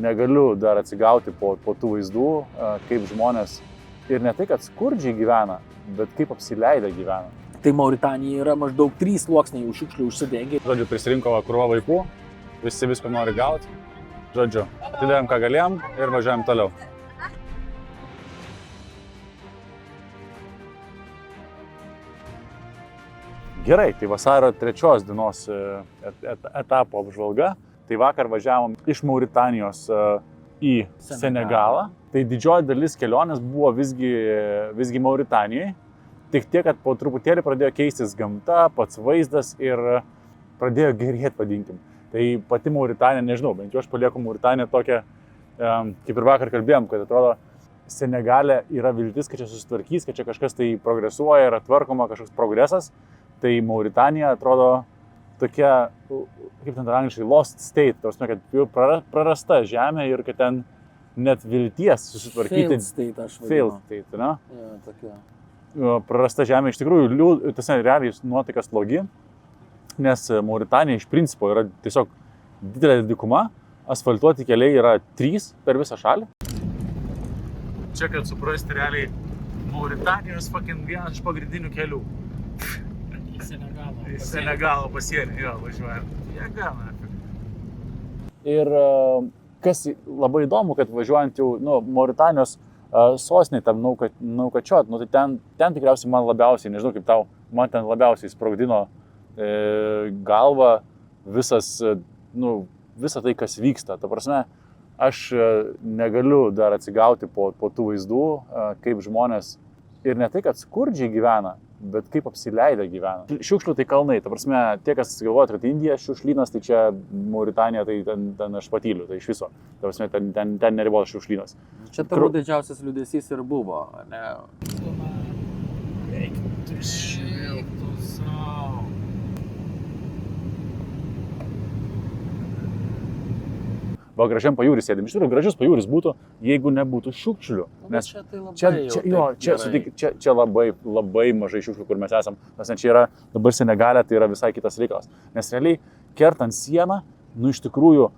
negaliu dar atsigauti po tų vaizdų, kaip žmonės ir ne tai, kad skurdžiai gyvena, bet kaip apsileidę gyvena. Tai Mauritanija yra maždaug 3 sluoksniai už šiukšlių užsidengę. Žodžiu, prisirinko krūvą vaikų, visi visko nori gauti. Žodžiu, atidavėm ką galėjom ir važiuojam toliau. Gerai, tai vasario 3 dienos etapo apžvalga. Tai vakar važiavom iš Mauritanijos į Senegalą. Tai didžioji dalis kelionės buvo visgi Mauritanijai. Tik tiek, kad po truputėlį pradėjo keistis gamta, pats vaizdas ir pradėjo gerėti, vadinkim. Tai pati Mauritanija, nežinau, bent jau aš palieku Mauritaniją tokią, kaip ir vakar kalbėjom, kad atrodo Senegale yra viltis, kad čia susitvarkys, kad čia kažkas tai progresuoja, yra tvarkoma kažkoks progresas. Tai Mauritanija atrodo tokia, kaip ten angliškai, lost state, tarsi, kad jau prarasta žemė ir kad ten net vilties susitvarkyti. Failed state, aš vadinu. Failed state, ne? Ja, tokia. Prarasta žemė iš tikrųjų, tiesiog realiai nuotaikas slogi, nes Mauritanija iš principo yra tiesiog didelė dykuma, asfaltuoti keliai yra 3 per visą šalį. Čia, kad suprasti realiai, Mauritanijos vienas iš pagrindinių kelių. Į Senegalo pasienį, jo, važiuojam. Jėgana. Ir kas labai įdomu, kad važiuojant jau, Mauritanijos sostinė, tam Naukačiot, tai ten tikriausiai man labiausiai, nežinau kaip tau, man ten labiausiai sprogdino galvą visa tai, kas vyksta. Ta prasme, aš negaliu dar atsigauti po tų vaizdų, kaip žmonės ir ne tai, kad skurdžiai gyvena, bet kaip apsileidę gyvena. Šiukšlių tai kalnai, ta prasme, tie, kas galvoja, kad Indija šiukšlynas, tai čia Mauritanija, tai ten aš patyliu, tai iš viso. Ta prasme, ten neribotas šiukšlynas. Čia turbūt didžiausias liūdesys ir buvo, ne? Va, gražiam pajūrį sėdėm. Iš tikrųjų, gražius pajūris būtų, jeigu nebūtų šiukšlių. Nes čia labai mažai šiukšlių, kur mes esam. Nes čia yra, dabar Senegale, tai yra visai kitas reikalas. Nes realiai, kertant sieną, iš tikrųjų...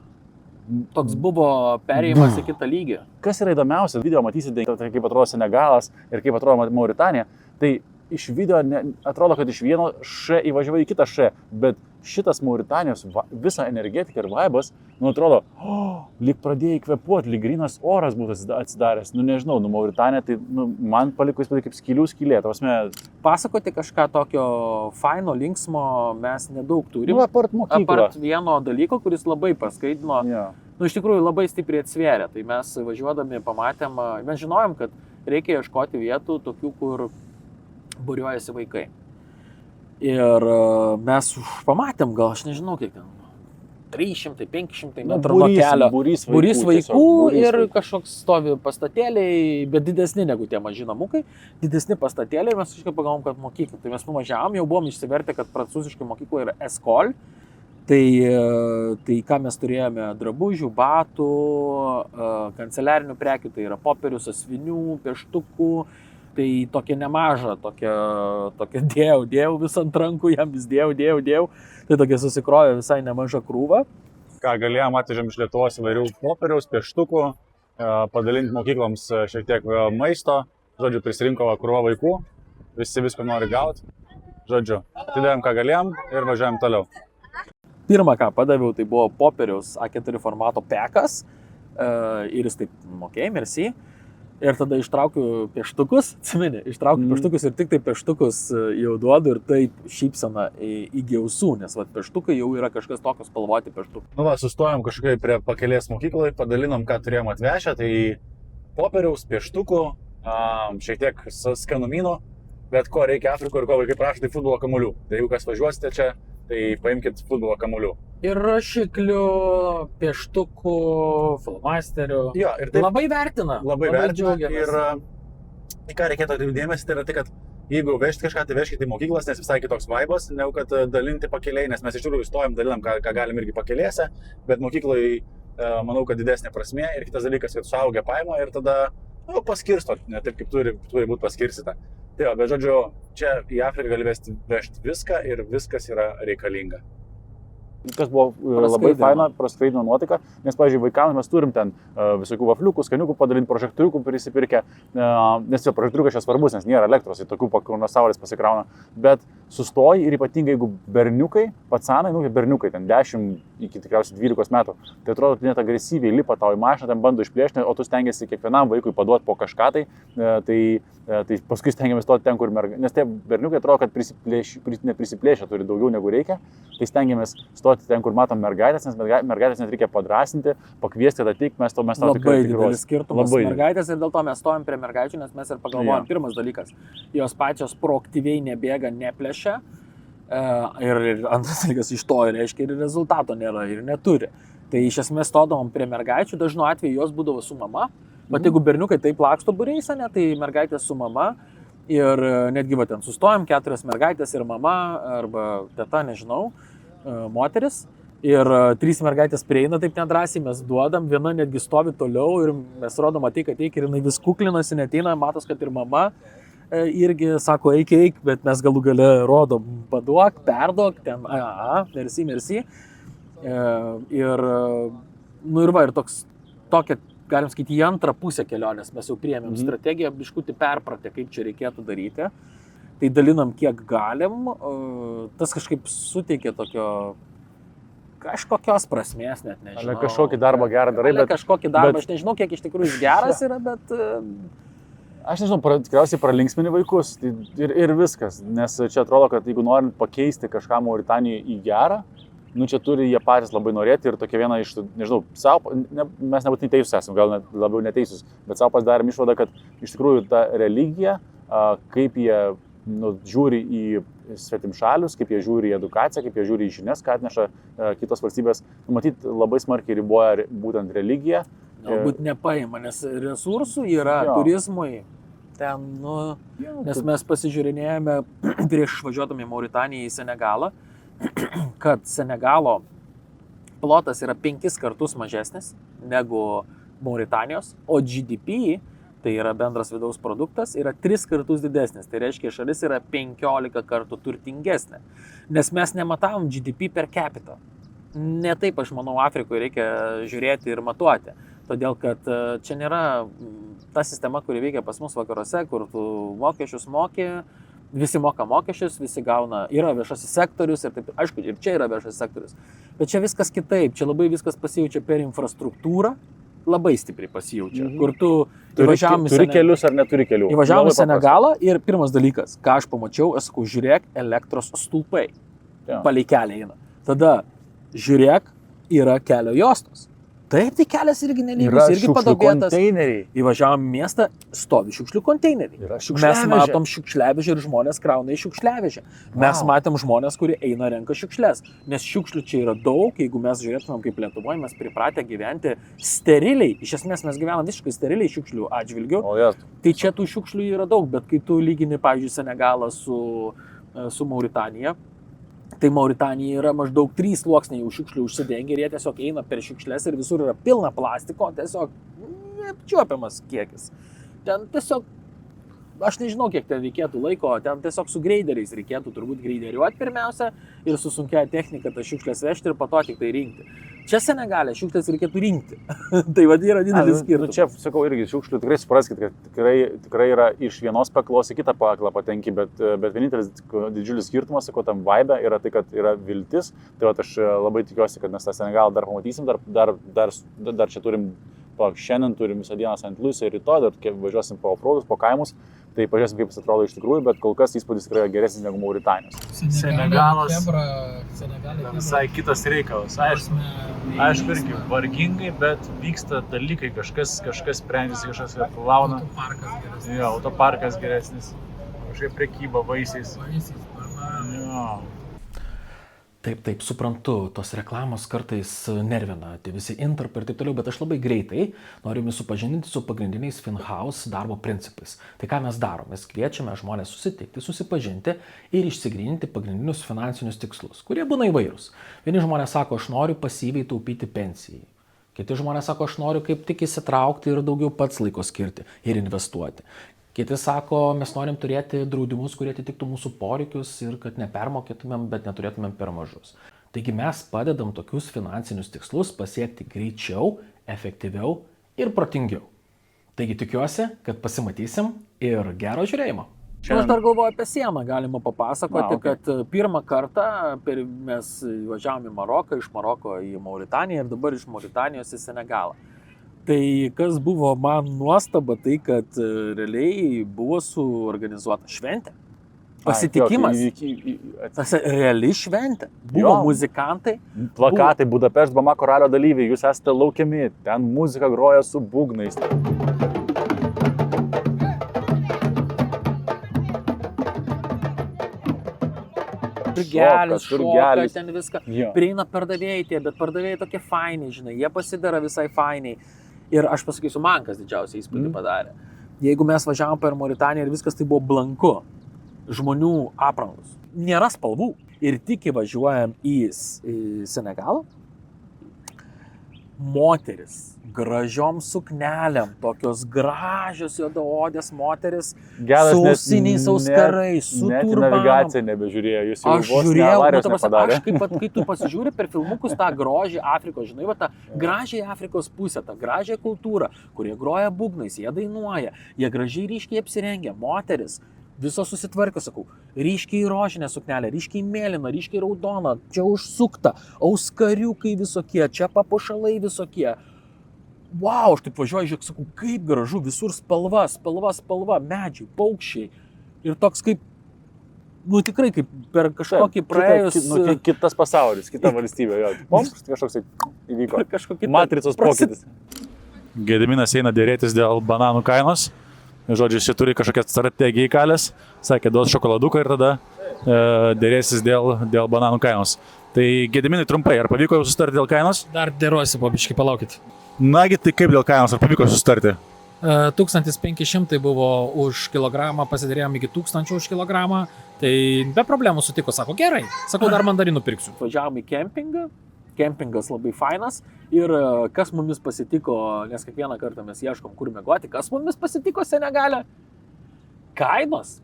Toks buvo perėjimas į kitą lygį. Kas yra įdomiausia, video matysite, kaip atrodo Senegalas ir kaip atrodo Mauritanija, tai iš video atrodo, kad iš vieno š įvažiavai į kitą š, bet šitas Mauritanijos visa energetika ir vaibas, atrodo, lyg pradėjai kvėpuoti, lyg grynas oras būtų atsidaręs. Nežinau, Mauritanija, tai man paliko įspūdį kaip skylių skylė. Pasakoti kažką tokio faino, linksmo mes nedaug turim. Apart mokyklą. Apart vieno dalyko, kuris labai paskaidino, iš tikrųjų labai stipriai atsvėrė. Tai mes važiuodami pamatėm, mes žinojom, kad reikia ieškoti vietų tokių, kur būriuojasi vaikai. Ir mes pamatėm, gal aš nežinau kiek ten, 300-500 metrų nuo kelio. Būrys vaikų ir kažkoks stovi pastatėliai, bet didesni negu tie maži namukai. Didesni pastatėliai, mes kažkaip pagalvom, kad mokykla. Tai mes nuvažiavom, jau buvom išsivertę, kad prancūziškai mokykla yra Eskol. Tai ką mes turėjome, drabužių, batų, kanceliarinių prekių, tai yra popierių, sąsvinių, pieštukų. Tai tokia nemaža, tokia dėjau visą ant rankų, jam vis dėjau. Tai tokia susikrovė visai nemaža krūva. Ką galėjom, atvežėm iš Lietuvos įvairių popieriaus, pieštukų, padalinti mokykloms šiek tiek maisto. Žodžiu, prisirinko krūva vaikų, visi visko nori gauti. Žodžiu, atidavėm ką galėjom ir važiuojam toliau. Pirmą, ką padaviau, tai buvo popieriaus A4 formato pekas. Ir jis taip, merci. Ir tada ištraukiu pieštukus, pieštukus ir tik tai pieštukus jau duodu ir taip šypsena įgijo ausų, nes pieštukai jau yra kažkas tokios spalvoti pieštukai. Sustojom kažkokiai prie pakelės mokyklai, padalinom, ką turėjom atvežę, tai popieriaus, pieštukų, šiek tiek skanumynų, bet ko reikia Afrikoje ir ko vaikai prašo, tai futbolo kamuolių. Tai jeigu kas važiuosite čia, tai paimkit futbolo kamuolių. Ir rašiklių, pieštukų, flomasterių. Jo, ir taip, labai vertina. Labai vertina ir ką reikėtų atkreipti dėmesį, tai yra tai, kad jeigu vežti kažką, tai vežkite į mokyklas, nes visai kitoks vaibas, negu kad dalinti pakeliai, nes mes iš tikrųjų stojam, dalinam, ką galim irgi pakelėse, bet mokyklai manau, kad didesnė prasmė ir kitas dalykas, kad suaugę paima ir tada paskirsto, ne taip kaip turi būti paskirstyta. Tai bet žodžiu, čia į Afriką gali vežti viską ir viskas yra reikalinga. kas buvo labai faina, praskraidino nuotaiką, nes, pavyzdžiui, vaikams mes turim ten visokių vafliukų, skaniukų padalinti, prožektoriukų prisipirkę, nes jo prožektoriukas čia svarbus, nes nėra elektros, tai tokių, kur nuo saulės pasikrauna, bet sustoji ir ypatingai, jeigu berniukai, patsanai, berniukai, ten 10 iki tikriausiai 12 metų, tai atrodo, net agresyviai lipa tau į mašiną, ten bando išplėšti, o tu stengiasi kiekvienam vaikui paduoti po kažką, tai paskui stengiamės stoti ten, kur mergaitės, nes tie berniukai atrodo, kad neprisiplėšia, turi daugiau negu reikia, tai stengiamės stoti ten, kur matom mergaitės, nes mergaitės net reikia padrasinti, pakviesti, ateik, mes tau labai didelis skirtumas mergaitės ir dėl to mes stojam prie mergaičių, nes mes ir pagalvojam, pirmas dalykas, jos pačios proaktyviai nebėga, neplėšia ir antras dalykas iš to reiškia ir rezultato nėra ir neturi. Tai iš esmės stodavom prie mergaičių, dažnu atveju jos būdavo su mama, bet jeigu berniukai taip laksto būriais, tai mergaitės su mama ir netgi va ten sustojam 4 mergaitės ir mama arba teta, nežinau, moteris. Ir 3 mergaitės prieina taip nedrąsiai, mes duodam, viena netgi stovi toliau ir mes rodom ateik ir jinai vis kuklinasi, neteina, matos, kad ir mama irgi sako eik, bet mes galų gale rodom, paduok, perduok, ten, merci. Ir tokia, galim sakyti, į antrą pusę kelionės mes jau priėmėm strategiją, biškutį perpratę, kaip čia reikėtų daryti. Tai dalinam kiek galim, tas kažkaip suteikia kažkokios prasmės, net nežinau. Ale kažkokį darbą gerą darai, bet... Kažkokį darbą, aš nežinau, kiek iš tikrųjų jis geras yra, bet... Aš nežinau, tikriausiai pralinksmini vaikus ir viskas, nes čia atrodo, kad jeigu norint pakeisti kažką Mauritanijoje į gerą, čia turi jie patys labai norėti ir tokia viena iš, nežinau, mes nebūtinai teisūs esame, gal net labiau neteisūs, bet savo pasidarėm išvadą, kad iš tikrųjų ta religija, kaip jie žiūri į svetimšalius, kaip jie žiūri į edukaciją, kaip jie žiūri į žinias, ką atneša kitos valstybės, matyt, labai smarkiai riboja būtent religiją. Galbūt nepaima, nes resursų yra turizmui ten, nes mes pasižiūrinėjome prieš važiuodami į Mauritaniją į Senegalą, kad Senegalo plotas yra 5 kartus mažesnis negu Mauritanijos, o GDP, tai yra bendras vidaus produktas, yra 3 kartus didesnis. Tai reiškia, šalis yra 15 kartų turtingesnė, nes mes nematavom GDP per capita. Ne taip, aš manau, Afrikoje reikia žiūrėti ir matuoti, todėl kad čia nėra ta sistema, kuri veikia pas mus vakaruose, kur tu mokesčius moki, visi moka mokesčius, visi gauna, yra viešasis sektorius ir taip, aišku, ir čia yra viešasis sektorius, bet čia viskas kitaip, čia labai viskas pasijaučia per infrastruktūrą, labai stipriai pasijaučia, kur tu turi kelius ar neturi kelių. Įvažiavom į Senegalą ir pirmas dalykas, ką aš pamačiau, aš sakau, žiūrėk, elektros stulpai, palei kelią eina. Tada žiūrėk, yra kelio juostos. Taip, tai kelias irgi nelygus, irgi padobėtas. Įvažiavom į miestą, stovi šiukšlių konteineriai. Mes matom šiukšliavežę ir žmonės krauna į šiukšliavežę. Mes matom žmonės, kurie eina renka šiukšles. Nes šiukšlių čia yra daug, jeigu mes žiūrėtumėm kaip Lietuvoje, mes pripratę gyventi steriliai. Iš esmės mes gyvenam visiškai steriliai šiukšlių atžvilgiu. Tai čia tų šiukšlių yra daug, bet kai tu lygini, pavyzdžiui, Senegalą su Mauritanija, tai Mauritanija yra maždaug 3 sluoksniai jau šiukšlių užsidengia ir jie tiesiog eina per šiukšles ir visur yra pilna plastiko, tiesiog neapčiuopiamas kiekis. Ten tiesiog, aš nežinau, kiek ten reikėtų laiko, ten tiesiog su greideriais reikėtų turbūt greideriuoti pirmiausia ir su sunkia technika tas šiukšles vežti ir po to tik tai rinkti. Čia Senegale šiukšles reikėtų rinkti. Tai vad yra didelis skirtumas. Čia, sakau, irgi šiukšlių tikrai supraskite, kad tikrai yra iš vienos paklos į kitą paklą patenki, bet vienintelis didžiulis skirtumas, sakau, tam vibe yra tai, kad yra viltis. Tai vat aš labai tikiuosi, kad mes tą Senegalą dar pamatysim, dar čia turim, šiandien turim visą dieną St. Louis'e ir rytoj, dar važiuosim po offroadus, po kaimus. Tai pažiūrėsim, kaip jis atrodo iš tikrųjų, bet kol kas įspūdis tikrai geresnis negu Mauritanijos. Senegalas visai kitas reikalas. Aišku, irgi vargingai, bet vyksta dalykai, kažkas sprendžiasi, kažkas plauna. Autoparkas geresnis, kažkaip prekyba vaisiais. Taip, suprantu, tos reklamos kartais nervina, tai visi interpai ir taip toliau, bet aš labai greitai noriu jums supažindinti su pagrindiniais FinHouse darbo principais. Tai ką mes darome? Mes kviečiame žmonės susitikti, susipažinti ir išsigryninti pagrindinius finansinius tikslus, kurie būna įvairūs. Vieni žmonės sako, aš noriu pasyviai taupyti pensijai. Kiti žmonės sako, aš noriu kaip tik įsitraukti ir daugiau pats laiko skirti ir investuoti. Kiti sako, mes norim turėti draudimus, kurie atitiktų mūsų poreikius ir kad nepermokėtumėm, bet neturėtumėm per mažus. Taigi mes padedam tokius finansinius tikslus pasiekti greičiau, efektyviau ir protingiau. Taigi tikiuosi, kad pasimatysim ir gero žiūrėjimo. Aš dar galvoju apie sieną, galima papasakoti, kad pirmą kartą mes važiavome į Maroką, iš Maroko į Mauritaniją ir dabar iš Mauritanijos į Senegalą. Tai kas buvo man nuostaba, tai kad realiai buvo suorganizuota šventė. Pasitikimas. Reali šventė. Buvo muzikantai. Plakatai, Budapešt Bamako ralio dalyviai, jūs esate laukiami, ten muzika groja su būgnais. Turgelis, šoka, ten viską. Prieina pardavėjai tie, bet pardavėjai tokie fainiai, žinai, jie pasidara visai fainiai. Ir aš pasakysiu, man kas didžiausiai įspūdį padarė. Jeigu mes važiavom per Mauritaniją ir viskas tai buvo blanku, žmonių aprangos, nėra spalvų. Ir tik įvažiuojam į Senegalą, moteris, gražiom suknelėm, tokios gražios juodaodės moteris, su ausiniais auskarais, su turbam. Navigacija nebežiūrėjo, jūs jau aš žiūrėjau, aš kai tu pasižiūri per filmukus tą grožį Afrikos, žinai, va, tą gražią Afrikos pusę, tą gražią kultūrą, kurie groja būgnais, jie dainuoja, jie gražiai ryškiai apsirengia, moteris. Visos susitvarkios, sakau, ryškiai rožinė suknelė, ryškiai mėlyna, ryškiai raudona, čia užsukta, auskariukai visokie, čia papuošalai visokie. Wow, aš taip važiuoju, žiūrėk, sakau, kaip gražu, visur spalva, medžiai, paukščiai. Ir toks kaip, nu tikrai kaip per kažkokį praėjus... Kitas pasaulis, kita valstybė, jo. Mums kažkoks įvyko. Matricos pokytis. Gediminas eina dėrėtis dėl bananų kainos. Žodžiu, jis turi kažkokią strategiją įkalęs, sakė, duos šokoladuką ir tada dėrėsis dėl bananų kainos. Tai Gediminai trumpai, ar pavyko jau susitarti dėl kainos? Dar dėruosi, pabiškai, palaukit. Nagi, tai kaip dėl kainos, ar pavyko susitarti? 1500 buvo už kilogramą, pasidėrėjom iki 1000 už kilogramą, tai be problemų sutiko, sako, gerai, sakau, dar mandarinų pirksiu. Važiavom į kempingą. Kempingas labai fainas ir kas mumis pasitiko, nes kiekvieną kartą mes ieškom, kur miegoti, kas mumis pasitiko Senegale? Kainos.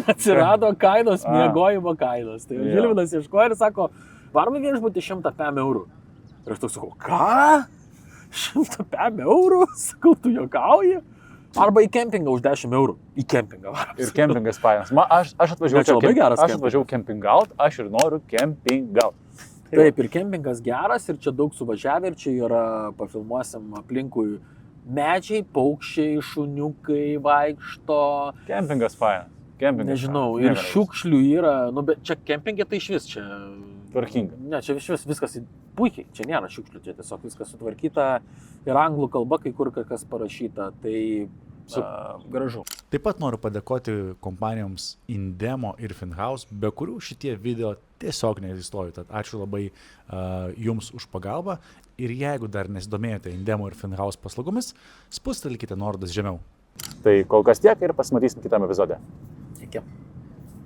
Atsirado kainos, miegojimo kainos. Tai Žilvinas ieškojo ir sako, varom į viešbutį 100 eurų. Ir aš toks sakau, ką? 100 eurų? Sakau, tu juokauji? Arba į kempingą už 10 eurų. Į kempingą varom. Ir kempingas fainas. Aš atvažiavau kempingaut, aš ir noriu kempingaut. Taip, ir kempingas geras, ir čia daug suvažiavę, ir čia yra, pafilmuosim aplinkui medžiai, paukščiai, šuniukai vaikšto. Kempingas fainas. Nežinau, ir šiukšlių yra, nu, bet čia kempingė tai išvis čia... Tvarkinga. Ne, čia išvis viskas puikiai, čia nėra šiukšlių, čia tiesiog viskas sutvarkyta ir anglų kalba kai kur kas parašyta, tai... gražu. Taip pat noriu padėkoti kompanijoms Indemo ir Finhouse, be kurių šitie video tiesiog neegzistuoja. Tad ačiū labai jums už pagalbą. Ir jeigu dar nesidomėjote Indemo ir Finhouse paslaugomis, spustelkite nuorodas žemiau. Tai kol kas tiek ir pasimatysim kitame epizode. Iki.